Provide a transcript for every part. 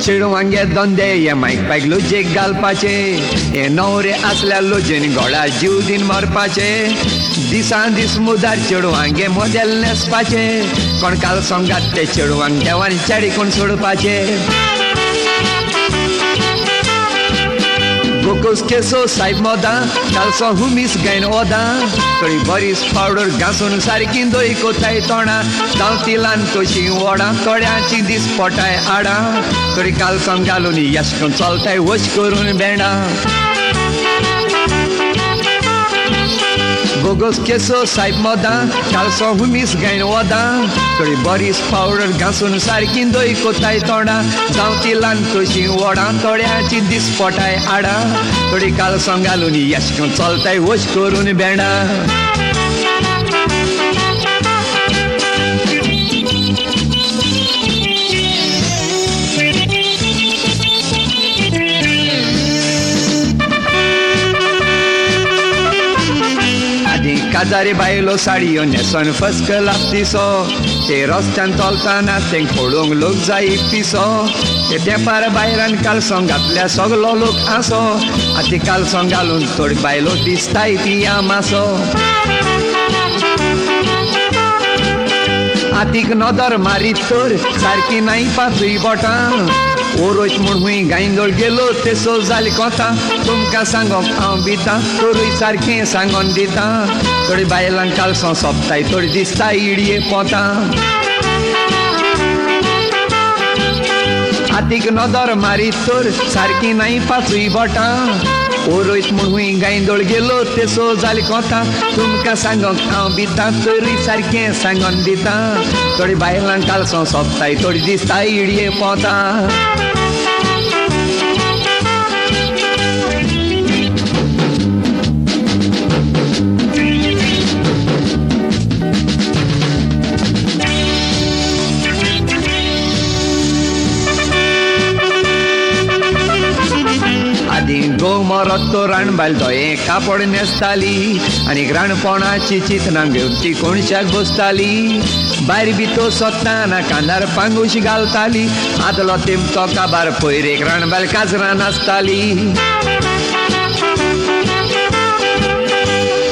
चेडवांगे धंदे हे मायक पायक लोजेक घालपाचे हे न्हवरे आसल्या लोजेन गोळा जीव दिन मरपाचे दिसान दीस मुदार चेडवांगे मोदेल नेसपाचे कोण काल संगात ते चेडवांक देवान चेडी कोण सोडपाचे गोकुस केसो सायब मोदा कालसो हुमीस गायन ओदा थोडी बरीच पावडर घासून सारकी दोई कोताय तोंडा जावं तिलान तोशी वडा थोड्यांची दीस पोटाय आडा थोडी कालसोन घालून येशकून चलताय वश करून बेंडा गोगोस केसो सायब मोदा कालसो हुमीस गायन ओदा थोडी बरीच पावडर घासून सारकी दोई कोताय तोंडा जावं तिलान तोशी वडा थोड्यांची दीस पोटाय आडा थोडी कालसोन घालून येशकून चलताय वश करून बेंडा काजारी बायलो साडयो नेसन फर्स्ट क्लास दिसो ते रस्त्यान चलताना तेंक पळोवंक लोक जाय पिसो ते तेंपार बायलान कालसों घातल्या सगलो लोक आसो आती कालसों घालून थोडी बायलो दिसताय ती आमासो आतीक नदर मारीत तर सारकी नाई पातूय बोटां ओरोच म्हूण हुंय गायंदोळ गेलो तेसो जाली कोता तुमकां सांगोंक हांव भिता तोरूय सारकें सांगोन दिता थोडी बायलांक कालसों सोंपताय थोडी दिसता इडये पोता आतीक नदर मारीत तर सारकी नाई पाचूय बोटां ओरोच म्हूण हुंय गायंदोळ गेलो तेसो जाली कोता तुमकां सांगोंक हांव भिता तोरूय सारकें सांगोन दिता थोडी बायलांक कालसों सोंपताय थोडी दिसता इडये पोता गो मरत तो राणबायल दोये कापड नेसताली आनी राणपणाची चिंतना घेवन ती कोणशाक बसताली भायर भितो सोदताना कांदार पांगूश घालताली आदलो तेमचो काबार पयरेक राणबायल काजरां नाचताली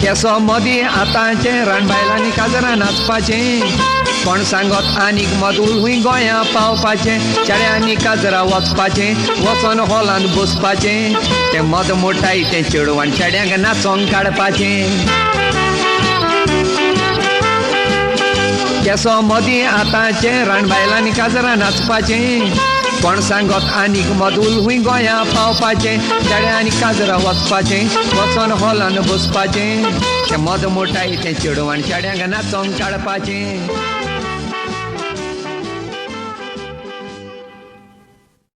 केसो मदीं आतांचे राणबायलांनी काजरां नाचपाचें कोण सांगत आनीक मदूल हुंय गोंयां पावपाचें चेड्यांनी काजरां वचपाचें वचोन हॉलांत बसपाचें तें मद मोठाय तें चेडवान चेड्यांक नाचोंक काडपाचें केसो मदीं आतांचे राणबायलांनी काजरां नाचपाचें कोण सांगत आनीक मदूल हुंय गोंयां पावपाचें चेड्यांनी काजरां वचपाचें वचोन हॉलांत बसपाचें तें मद मोठाय तें चेडवान चेड्यांक नाचोंक काडपाचें